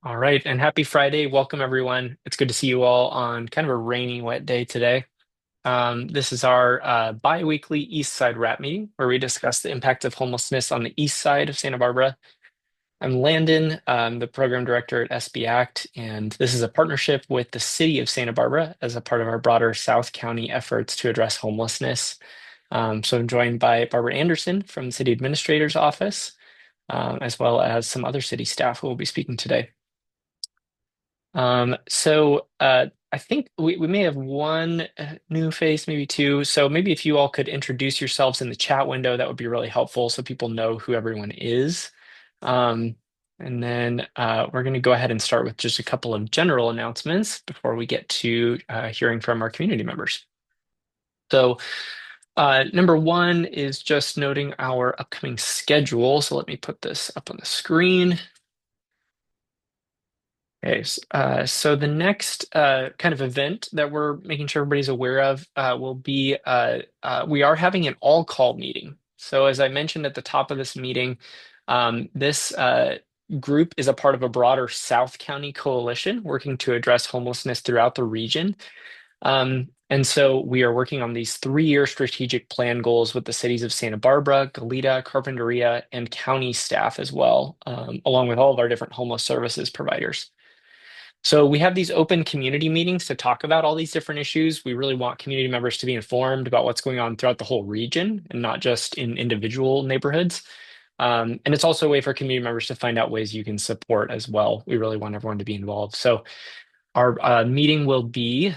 All right, and happy Friday. Welcome, everyone. It's good to see you all on kind of a rainy, wet day today. This is our bi-weekly Eastside Wrap meeting where we discuss the impact of homelessness on the east side of Santa Barbara. I'm Landon, the program director at SB Act, and this is a partnership with the city of Santa Barbara as a part of our broader South County efforts to address homelessness. So I'm joined by Barbara Anderson from the city administrator's office, as well as some other city staff who will be speaking today. I think we may have one new face, maybe two. So maybe if you all could introduce yourselves in the chat window, that would be really helpful so people know who everyone is. Um, and then we're going to go ahead and start with just a couple of general announcements before we get to hearing from our community members. So number one is just noting our upcoming schedule. So let me put this up on the screen. Okay, so the next kind of event that we're making sure everybody's aware of will be we are having an all-call meeting. So as I mentioned at the top of this meeting, this group is a part of a broader South County coalition working to address homelessness throughout the region. And so we are working on these 3-year strategic plan goals with the cities of Santa Barbara, Goleta, Carpinteria, and county staff as well, along with all of our different homeless services providers. So we have these open community meetings to talk about all these different issues. We really want community members to be informed about what's going on throughout the whole region and not just in individual neighborhoods. And it's also a way for community members to find out ways you can support as well. We really want everyone to be involved. So our meeting will be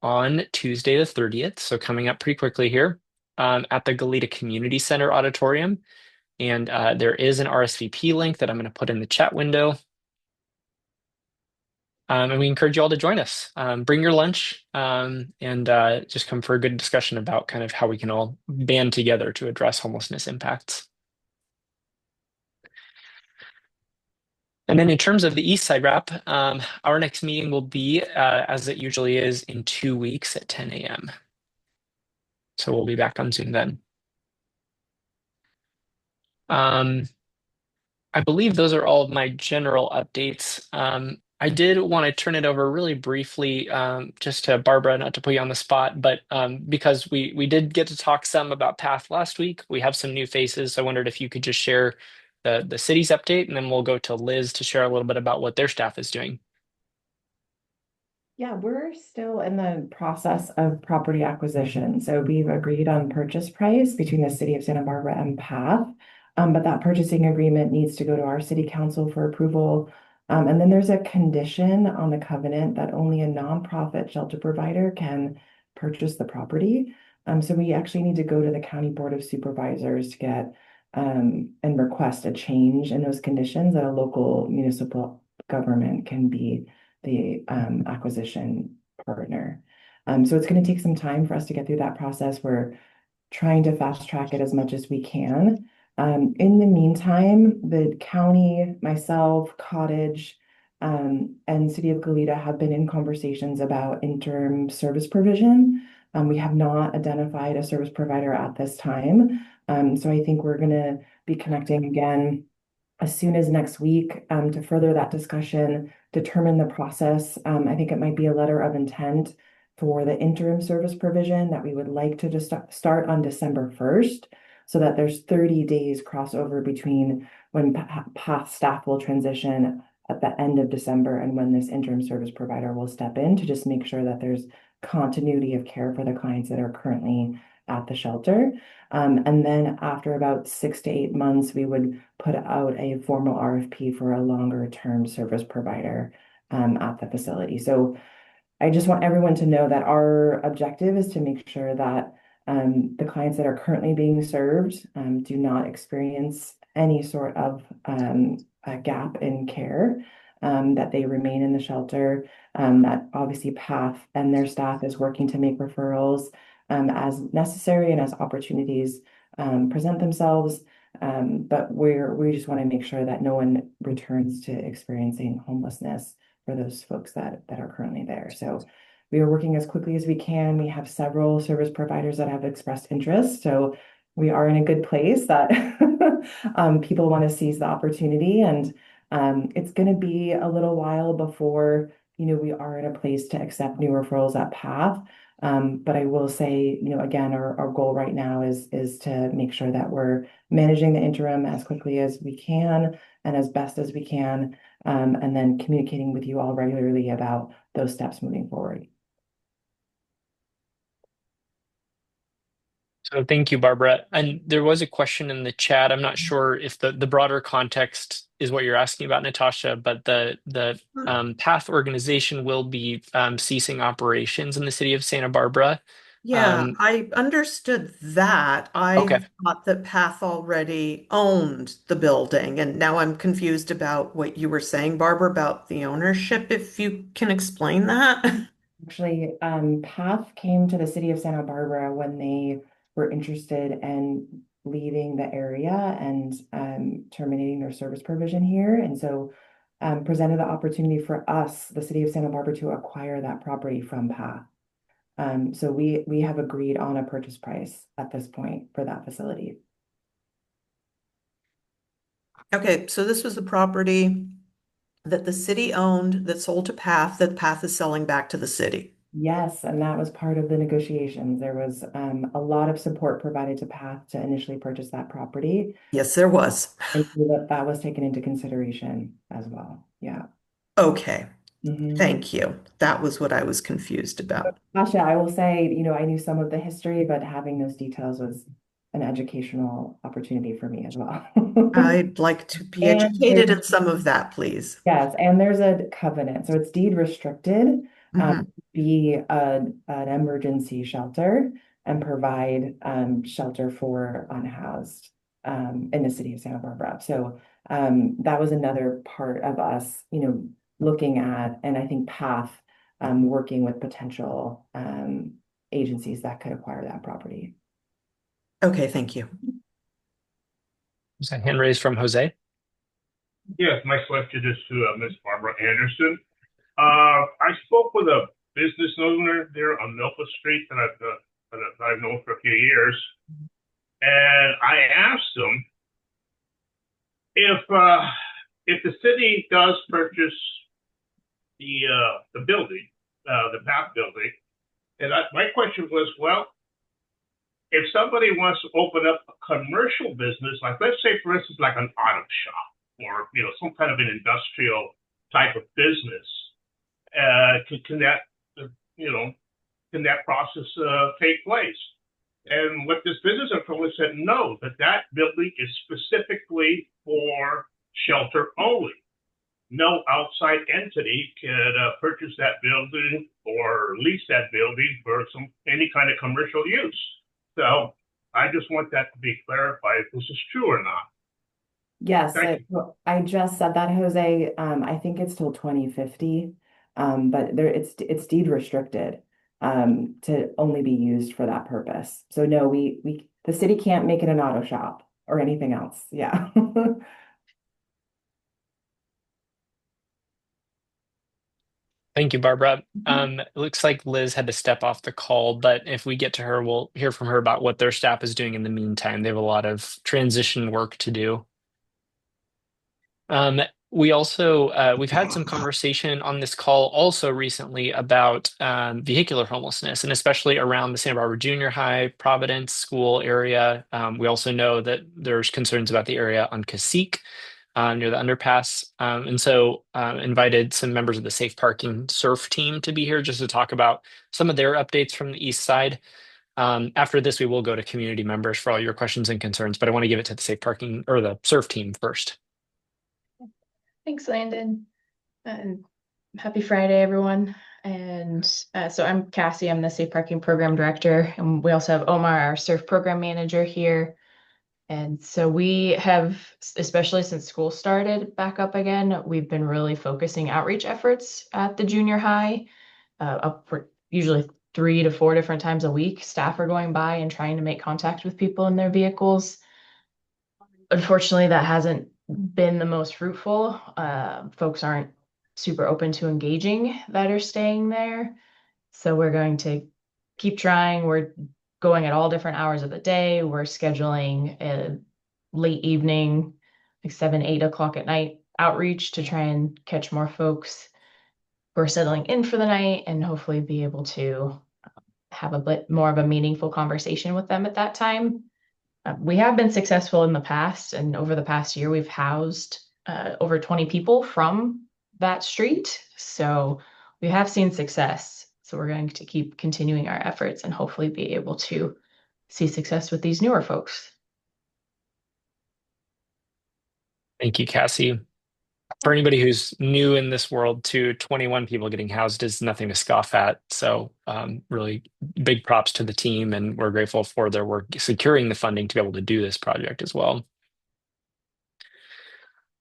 on Tuesday the 30th, so coming up pretty quickly here, at the Goleta Community Center Auditorium. And there is an RSVP link that I'm going to put in the chat window. And we encourage you all to join us. Bring your lunch and just come for a good discussion about kind of how we can all band together to address homelessness impacts. And then in terms of the East Side Wrap, our next meeting will be, as it usually is, in 2 weeks at 10 a.m. So we'll be back on Zoom then. Um, I believe those are all of my general updates. I did want to turn it over really briefly, just to Barbara, not to put you on the spot, but because we did get to talk some about Path last week, we have some new faces. So I wondered if you could just share the city's update, and then we'll go to Liz to share a little bit about what their staff is doing. Yeah, we're still in the process of property acquisition. So we've agreed on purchase price between the city of Santa Barbara and PATH. But that purchasing agreement needs to go to our city council for approval. And then there's a condition on the covenant that only a nonprofit shelter provider can purchase the property. So we actually need to go to the county board of supervisors to get and request a change in those conditions that a local municipal government can be the acquisition partner. So it's going to take some time for us to get through that process. We're trying to fast track it as much as we can. In the meantime, the county, myself, Cottage, and City of Goleta have been in conversations about interim service provision. We have not identified a service provider at this time. So I think we're going to be connecting again as soon as next week to further that discussion, determine the process. I think it might be a letter of intent for the interim service provision that we would like to just start on December 1st so that there's 30 days crossover between when PATH staff will transition at the end of December and when this interim service provider will step in to just make sure that there's continuity of care for the clients that are currently at the shelter. And then after about 6 to 8 months, we would put out a formal RFP for a longer term service provider at the facility. So I just want everyone to know that our objective is to make sure that the clients that are currently being served do not experience any sort of a gap in care, that they remain in the shelter, that obviously PATH and their staff is working to make referrals as necessary and as opportunities present themselves. But we just want to make sure that no one returns to experiencing homelessness for those folks that are currently there. So we are working as quickly as we can. We have several service providers that have expressed interest. So we are in a good place that people want to seize the opportunity. And It's going to be a little while before, we are in a place to accept new referrals at PATH. But I will say, again, our goal right now is to make sure that we're managing the interim as quickly as we can and as best as we can, and then communicating with you all regularly about those steps moving forward. So thank you, Barbara. And there was a question in the chat. I'm not sure if the broader context is what you're asking about, Natasha, but the PATH organization will be ceasing operations in the city of Santa Barbara. Yeah, Um, I understood that. I okay. thought that Path already owned the building, and now I'm confused about what you were saying, Barbara, about the ownership, if you can explain that. Actually, PATH came to the city of Santa Barbara when they were interested in leaving the area and terminating their service provision here. And so presented the opportunity for us, the city of Santa Barbara, to acquire that property from PATH. So we have agreed on a purchase price at this point for that facility. Okay, so this was the property that the city owned that sold to Path that Path is selling back to the city. Yes, and that was part of the negotiations. There was a lot of support provided to PATH to initially purchase that property. Yes, there was. And so that was taken into consideration as well. Yeah. Okay, Hmm. thank you. That was what I was confused about. Tasha, I will say, I knew some of the history, but having those details was an educational opportunity for me as well. I'd like to be And educated there's in some of that, please. Yes, and there's a covenant. So it's deed restricted, Mhm. be an emergency shelter and provide shelter for unhoused in the city of Santa Barbara. So that was another part of us, looking at, and I think PATH working with potential agencies that could acquire that property. Okay, thank you. Is a hand raised from Jose? Yes, my question is to Ms. Barbara Anderson. I spoke with a business owner there on Milpa Street that I've known for a few years, and I asked him if the city does purchase the building, the PAP building, and my question was, well, if somebody wants to open up a commercial business, like let's say for instance, like an auto shop or some kind of an industrial type of business, can that you know can that process take place? And what this business owner said, no, that building is specifically for shelter only. No outside entity could purchase that building or lease that building for any kind of commercial use. So I just want that to be clarified if this is true or not. Yes, Thank you. well, I just said that, Jose. I think it's till 2050, but it's deed restricted to only be used for that purpose. So no, the city can't make it an auto shop or anything else. Yeah. Thank you, Barbara. Mhm. It looks like Liz had to step off the call, but if we get to her, we'll hear from her about what their staff is doing in the meantime. They have a lot of transition work to do. Um, we've had some conversation on this call also recently about vehicular homelessness, and especially around the Santa Barbara Junior High, Providence School area. We also know that there's concerns about the area on Cassique, near the underpass. And so invited some members of the Safe Parking Surf team to be here just to talk about some of their updates from the East Side. After this, we will go to community members for all your questions and concerns, but I want to give it to the Safe Parking or the Surf team first. Thanks, Landon. And happy Friday, everyone. And so I'm Cassie, I'm the Safe Parking Program Director. And we also have Omar, our Surf Program Manager here. And so we have, especially since school started back up again, we've been really focusing outreach efforts at the junior high, up for usually 3 to 4 different times a week. Staff are going by and trying to make contact with people in their vehicles. Unfortunately, that hasn't been the most fruitful. Folks aren't super open to engaging that are staying there. So we're going to keep trying. We're going at all different hours of the day. We're scheduling a late evening, like 7, 8 o'clock at night outreach to try and catch more folks who are settling in for the night and hopefully be able to have a bit more of a meaningful conversation with them at that time. We have been successful in the past, and over the past year, we've housed over 20 people from that street. So we have seen success. So we're going to keep continuing our efforts and hopefully be able to see success with these newer folks. Thank you, Cassie. For anybody who's new in this world, too, 21 people getting housed is nothing to scoff at. So, really big props to the team, and we're grateful for their work securing the funding to be able to do this project as well.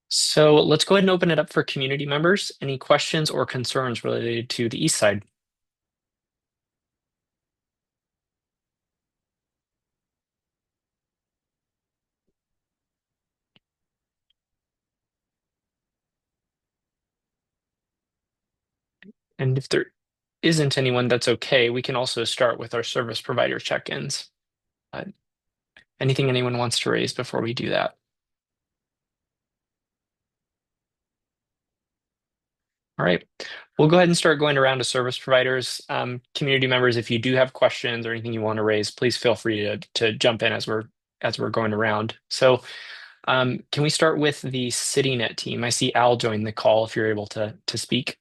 So, let's go ahead and open it up for community members. Any questions or concerns related to the East Side? And if there isn't anyone, that's okay. We can also start with our service provider check-ins. Anything anyone wants to raise before we do that? All right, we'll go ahead and start going around to service providers. Community members, if you do have questions or anything you want to raise, please feel free to jump in as we're going around. So, can we start with the CityNet team? I see Al join the call if you're able to speak.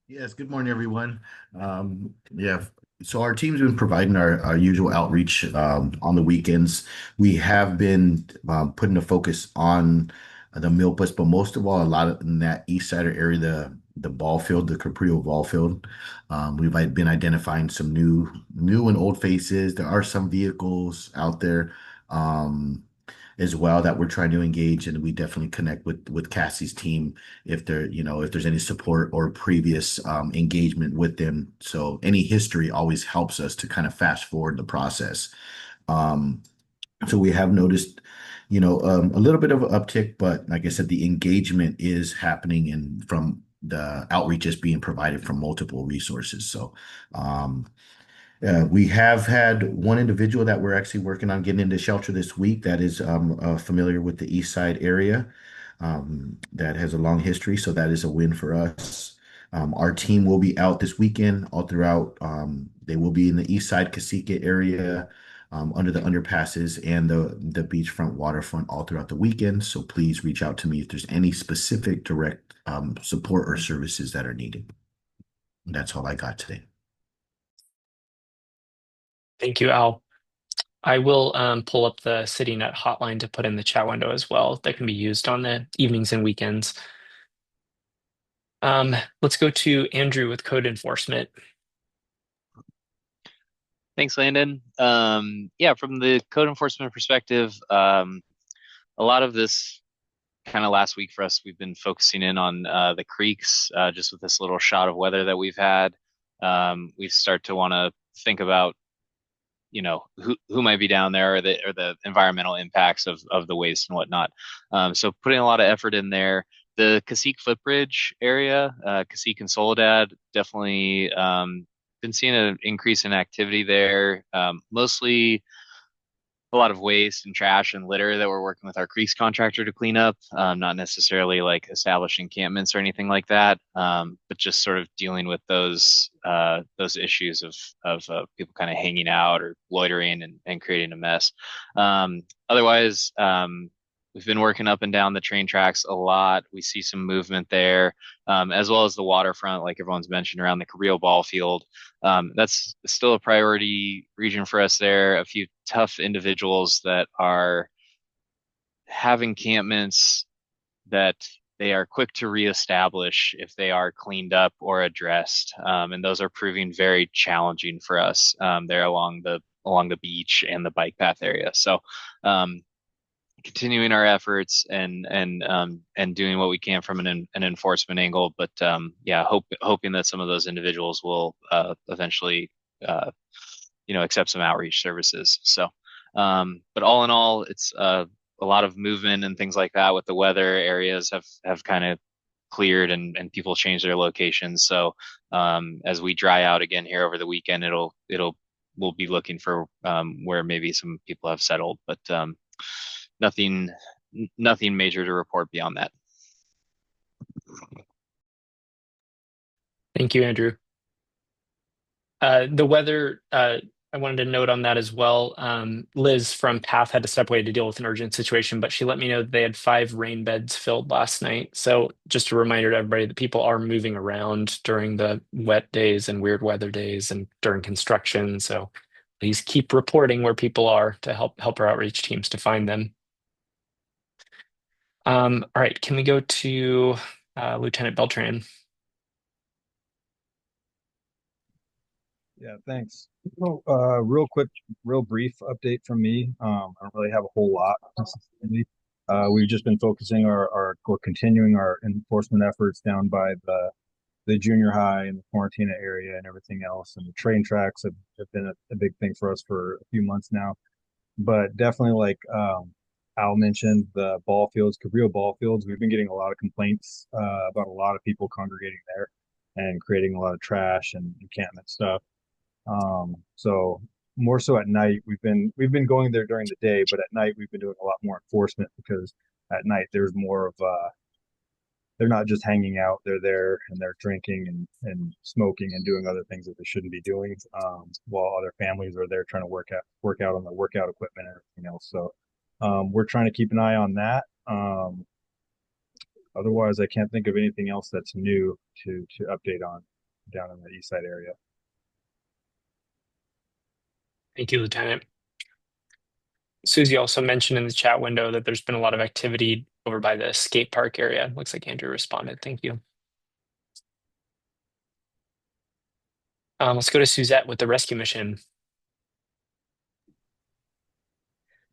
Yes, good morning, everyone. Yeah, so our team's been providing our usual outreach on the weekends. We have been putting a focus on the Milpas, but most of all, a lot of in that East Sider area, the ball field, the Caprio ball field. We've been identifying some new and old faces. There are some vehicles out there. As well that we're trying to engage, and we definitely connect with Cassie's team if if there's any support or previous engagement with them. So any history always helps us to kind of fast forward the process. Um, so we have noticed, a little bit of an uptick, but like I said, the engagement is happening and from the outreach is being provided from multiple resources. So um, we have had one individual that we're actually working on getting into shelter this week that is familiar with the East Side area, that has a long history. So that is a win for us. Our team will be out this weekend all throughout. They will be in the East Side Cacique area, under the underpasses and the beachfront waterfront all throughout the weekend. So please reach out to me if there's any specific direct support or services that are needed. And that's all I got today. Thank you, Al. I will pull up the CityNet hotline to put in the chat window as well. That can be used on the evenings and weekends. Let's go to Andrew with code enforcement. Thanks, Landon. Yeah, from the code enforcement perspective, a lot of this kind of last week for us, we've been focusing in on the creeks, just with this little shot of weather that we've had. We start to want to think about, who might be down there or the environmental impacts of the waste and whatnot. So putting a lot of effort in there. The Cacique Footbridge area, Cacique and Soledad, definitely been seeing an increase in activity there. Mostly a lot of waste and trash and litter that we're working with our creeks contractor to clean up. Not necessarily like establishing encampments or anything like that, but just sort of dealing with those issues of people kind of hanging out or loitering and creating a mess. Otherwise, we've been working up and down the train tracks a lot. We see some movement there, as well as the waterfront, like everyone's mentioned, around the Carrillo ball field. That's still a priority region for us there. A few tough individuals that have encampments that they are quick to reestablish if they are cleaned up or addressed. And those are proving very challenging for us there along the beach and the bike path area. So continuing our efforts and doing what we can from an enforcement angle, but yeah, hoping that some of those individuals will eventually accept some outreach services. So, but all in all, it's a lot of movement and things like that with the weather. Areas have kind of cleared and people change their locations. So as we dry out again here over the weekend, we'll be looking for where maybe some people have settled, but nothing nothing major to report beyond that. Thank you, Andrew. The weather, I wanted to note on that as well. Liz from PATH had to step away to deal with an urgent situation, but she let me know that they had 5 rain beds filled last night. So just a reminder to everybody that people are moving around during the wet days and weird weather days and during construction. So please keep reporting where people are to help our outreach teams to find them. All right, can we go to Lieutenant Beltran? Yeah, thanks. Well, real quick, real brief update from me. I don't really have a whole lot necessarily. We've just been focusing we're continuing our enforcement efforts down by the junior high and the Quarantina area and everything else. And the train tracks have been a big thing for us for a few months now. But definitely, like Al mentioned, the ball fields, Cabrillo ball fields, we've been getting a lot of complaints about a lot of people congregating there and creating a lot of trash and encampment stuff. So more so at night, we've been going there during the day, but at night we've been doing a lot more enforcement because at night there's more of they're not just hanging out, they're there and they're drinking and smoking and doing other things that they shouldn't be doing, while other families are there trying to work out on the workout equipment and everything else. So we're trying to keep an eye on that. Otherwise, I can't think of anything else that's new to update on down in the Eastside area. Thank you, Lieutenant. Susie also mentioned in the chat window that there's been a lot of activity over by the skate park area. Looks like Andrew responded. Thank you. Let's go to Suzette with the rescue mission.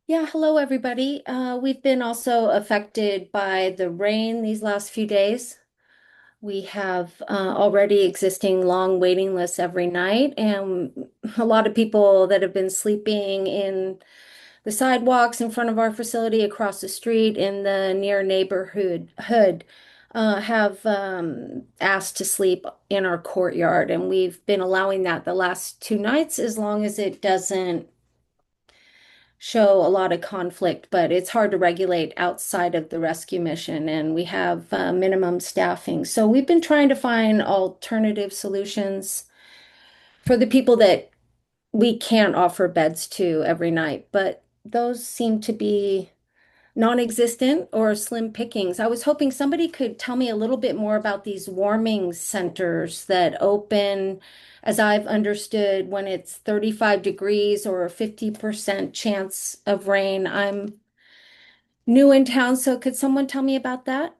Yeah, hello everybody. We've been also affected by the rain these last few days. We have already existing long waiting lists every night, and a lot of people that have been sleeping in the sidewalks in front of our facility across the street in the near neighborhood have asked to sleep in our courtyard, and we've been allowing that the last 2 nights as long as it doesn't show a lot of conflict, but it's hard to regulate outside of the rescue mission, and we have minimum staffing. So we've been trying to find alternative solutions for the people that we can't offer beds to every night, but those seem to be non-existent or slim pickings. I was hoping somebody could tell me a little bit more about these warming centers that open, as I've understood, when it's 35 degrees or a 50% chance of rain. I'm new in town, so could someone tell me about that?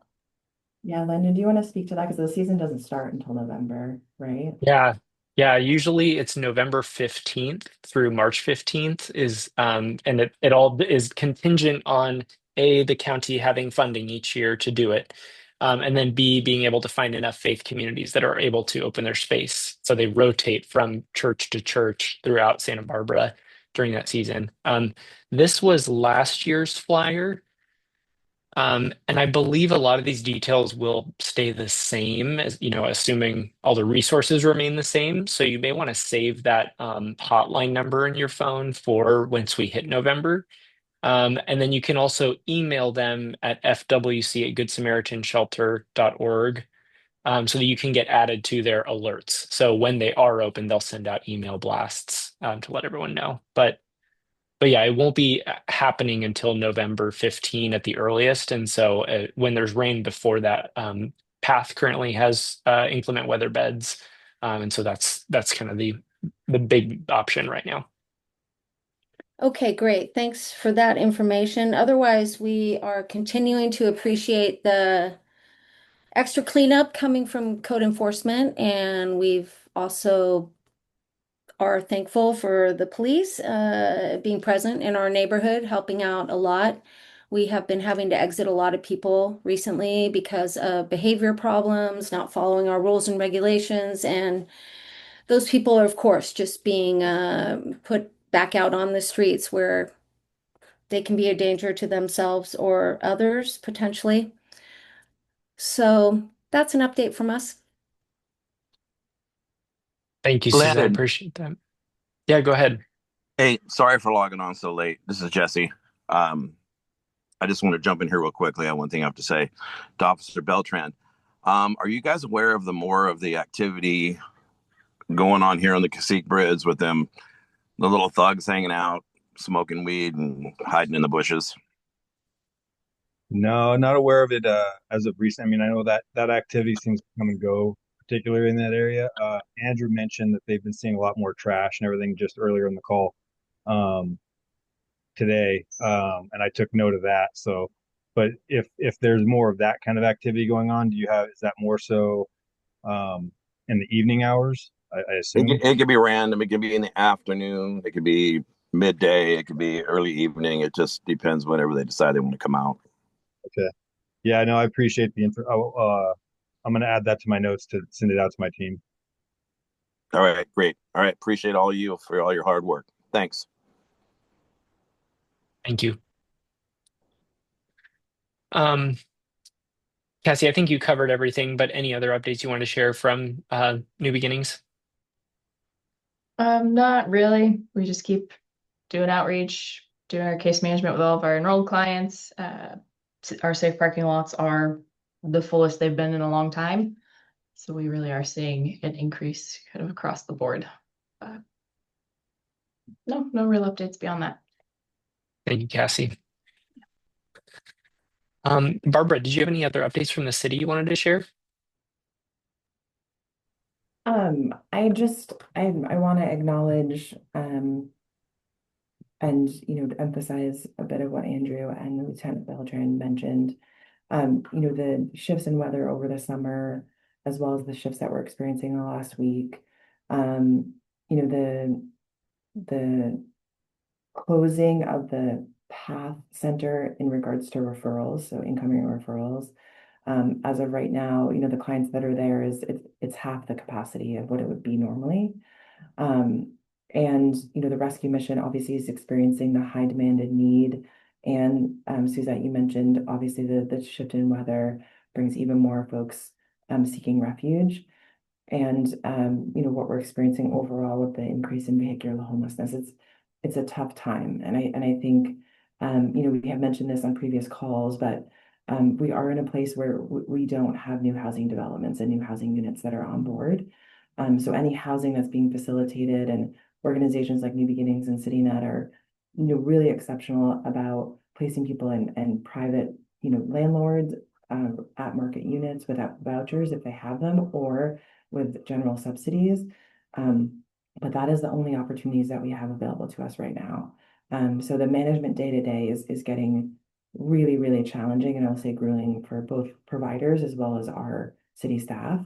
Yeah, Linda, do you want to speak to that? Because the season doesn't start until November, right? Yeah. Yeah, usually it's November 15th through March 15th and it all is contingent on A, the county having funding each year to do it. And then B, being able to find enough faith communities that are able to open their space. So they rotate from church to church throughout Santa Barbara during that season. This was last year's flyer. And I believe a lot of these details will stay the same as, assuming all the resources remain the same. So you may want to save that hotline number in your phone for once we hit November. And then you can also email them at fwc@goodsamaritanshelter.org, so that you can get added to their alerts. So when they are open, they'll send out email blasts to let everyone know. But yeah, it won't be happening until November 15 at the earliest. And so when there's rain before that, PATH currently has inclement weather beds. And so that's kind of the big option right now. Okay, great. Thanks for that information. Otherwise, we are continuing to appreciate the extra cleanup coming from code enforcement, and we've also are thankful for the police being present in our neighborhood, helping out a lot. We have been having to exit a lot of people recently because of behavior problems, not following our rules and regulations, and those people are, of course, just being put back out on the streets where they can be a danger to themselves or others potentially. So that's an update from us. Thank you, Suzette. I Landon, appreciate that. Yeah, go ahead. hey, sorry for logging on so late. This is Jesse. Um, I just want to jump in here real quickly. I have one thing I have to say to Officer Beltran. Are you guys aware of the more of the activity going on here on the Cacique Bridge with them, the little thugs hanging out, smoking weed and hiding in the bushes? No, not aware of it as of recent. I mean, I know that that activity seems to come and go, particularly in that area. Andrew mentioned that they've been seeing a lot more trash and everything just earlier in the call um, today, and I took note of that. So, but if there's more of that kind of activity going on, do you have is that more so in the evening hours? I assume. It could be random. It could be in the afternoon. It could be midday. It could be early evening. It just depends whenever they decide they want to come out. Okay. Yeah, no, I appreciate the info. I'm going to add that to my notes to send it out to my team. All right, great. All right, appreciate all you for all your hard work. Thanks. Thank you. Um, Cassie, I think you covered everything, but any other updates you want to share from New Beginnings? Not really. We just keep doing outreach, doing our case management with all of our enrolled clients. Our safe parking lots are the fullest they've been in a long time. So we really are seeing an increase kind of across the board. No real updates beyond that. Thank you, Cassie. Barbara, did you have any other updates from the city you wanted to share? I want to acknowledge and to emphasize a bit of what Andrew and Lieutenant Beltran mentioned. The shifts in weather over the summer, as well as the shifts that we're experiencing in the last week. The closing of the PATH Center in regards to referrals, so incoming referrals. As of right now, the clients that are there it's half the capacity of what it would be normally. And the rescue mission obviously is experiencing the high demanded need. And Suzette, you mentioned obviously the shift in weather brings even more folks seeking refuge. And what we're experiencing overall with the increase in vehicular homelessness, it's a tough time. And I think we have mentioned this on previous calls, but we are in a place where we don't have new housing developments and new housing units that are on board. So any housing that's being facilitated and organizations like New Beginnings and CityNet are really exceptional about placing people in private landlords at market units without vouchers if they have them, or with general subsidies. But that is the only opportunities that we have available to us right now. So the management day to day is getting really, really challenging, and I'll say grueling for both providers as well as our city staff.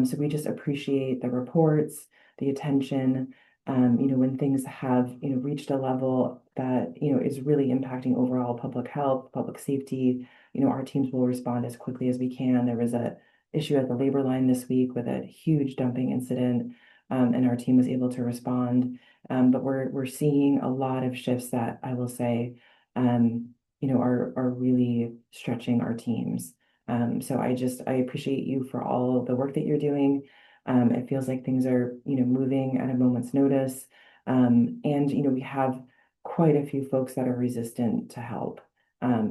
So we just appreciate the reports, the attention, when things have, reached a level that, is really impacting overall public health, public safety, our teams will respond as quickly as we can. There was a issue at the labor line this week with a huge dumping incident, and our team was able to respond. But we're seeing a lot of shifts that I will say, are really stretching our teams. So I appreciate you for all the work that you're doing. It feels like things are, moving at a moment's notice. And, we have quite a few folks that are resistant to help.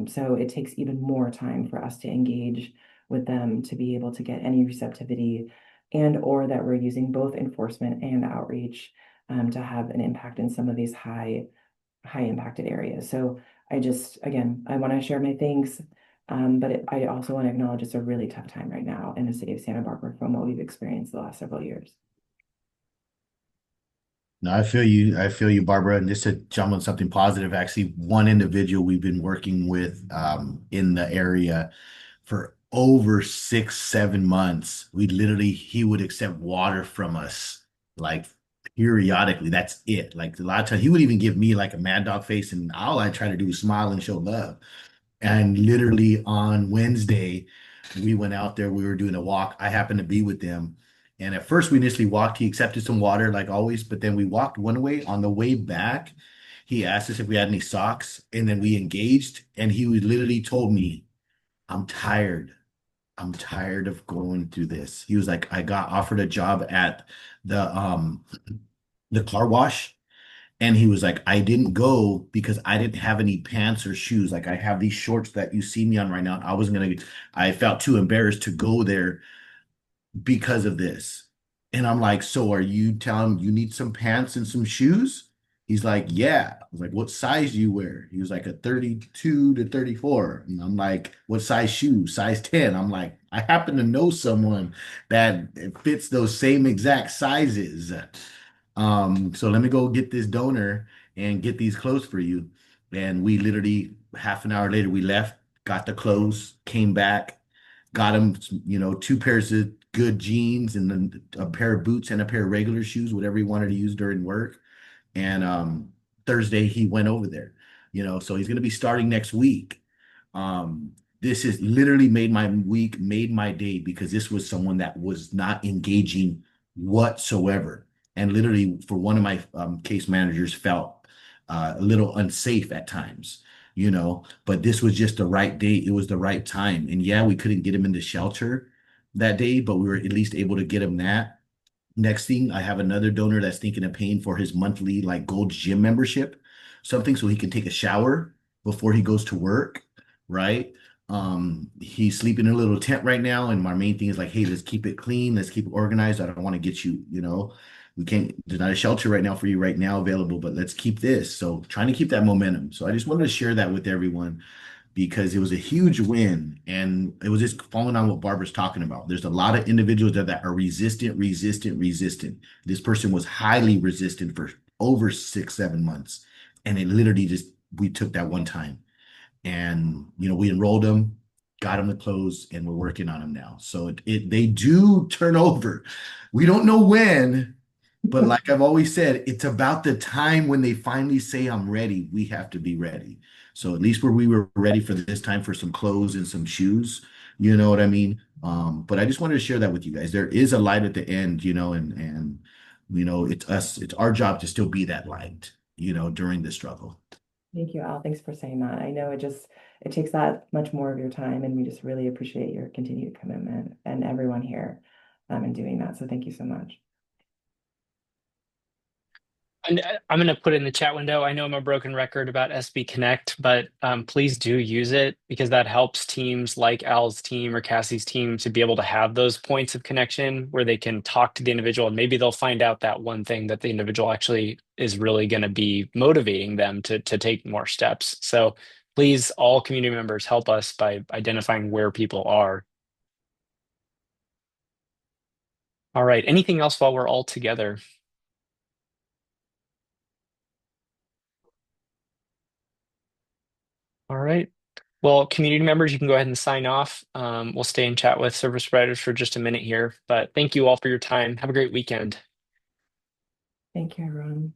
So it takes even more time for us to engage with them to be able to get any receptivity, and or that we're using both enforcement and outreach to have an impact in some of these high impacted areas. So again, I want to share my thanks, but I also want to acknowledge it's a really tough time right now in the city of Santa Barbara from what we've experienced the last several years. No, I feel you. I feel you, Barbara. And just to jump on something positive, actually, one individual we've been working with in the area for over 6, 7 months. He would accept water from us like periodically. That's it. Like a lot of times, he would even give me like a mad dog face, and all I try to do is smile and show love. And literally on Wednesday, we went out there. We were doing a walk. I happened to be with them. And at first, we initially walked. He accepted some water, like always. But then we walked one way. On the way back, he asked us if we had any socks. And then we engaged. And he literally told me, I'm tired. I'm tired of going through this. He was like, I got offered a job at the car wash, And he was like, I didn't go because I didn't have any pants or shoes. Like I have these shorts that you see me on right now. I felt too embarrassed to go there because of this. And I'm like, so are you telling you need some pants and some shoes? He's like, yeah. I was like, what size do you wear? He was like a 32 to 34. And I'm like, what size shoes? Size 10. I'm like, I happen to know someone that fits those same exact sizes. So let me go get this donor and get these clothes for you. And we literally half an hour later we left, got the clothes, came back, got him, two pairs of good jeans and then a pair of boots and a pair of regular shoes, whatever he wanted to use during work. And Thursday he went over there, so he's going to be starting next week. This has literally made my week, made my day because this was someone that was not engaging whatsoever. And literally, for one of my case managers, felt a little unsafe at times, but this was just the right day. It was the right time. And yeah, we couldn't get him into shelter that day, but we were at least able to get him that. Next thing, I have another donor that's thinking of paying for his monthly like gold gym membership, something so he can take a shower before he goes to work, right? He's sleeping in a little tent right now, and my main thing is like, hey, let's keep it clean, let's keep it organized. I don't want to get you, we can't, there's not a shelter right now for you right now available, but let's keep this. So trying to keep that momentum. So I just wanted to share that with everyone because it was a huge win. And it was just following on what Barbara's talking about. There's a lot of individuals that are resistant. This person was highly resistant for over 6, 7 months. And it literally just, we took that one time and, we enrolled them, got them the close, and we're working on them now. So they do turn over. We don't know when, but like I've always said, it's about the time when they finally say, I'm ready. We have to be ready. So at least where we were ready for this time for some clothes and some shoes, you know what I mean? But I just wanted to share that with you guys. There is a light at the end, and it's our job to still be that light, during the struggle. Thank you, Al. Thanks for saying that. I know it takes that much more of your time, and we just really appreciate your continued commitment and everyone here in doing that. So thank you so much. And I'm going to put in the chat window. I know I'm a broken record about SB Connect, but please do use it because that helps teams like Al's team or Cassie's team to be able to have those points of connection where they can talk to the individual and maybe they'll find out that one thing that the individual actually is really going to be motivating them to take more steps. So please, all community members, help us by identifying where people are. All right. Anything else while we're all together? All right. Well, community members, you can go ahead and sign off. We'll stay in chat with service providers for just a minute here, but thank you all for your time. Have a great weekend. Thank you, everyone.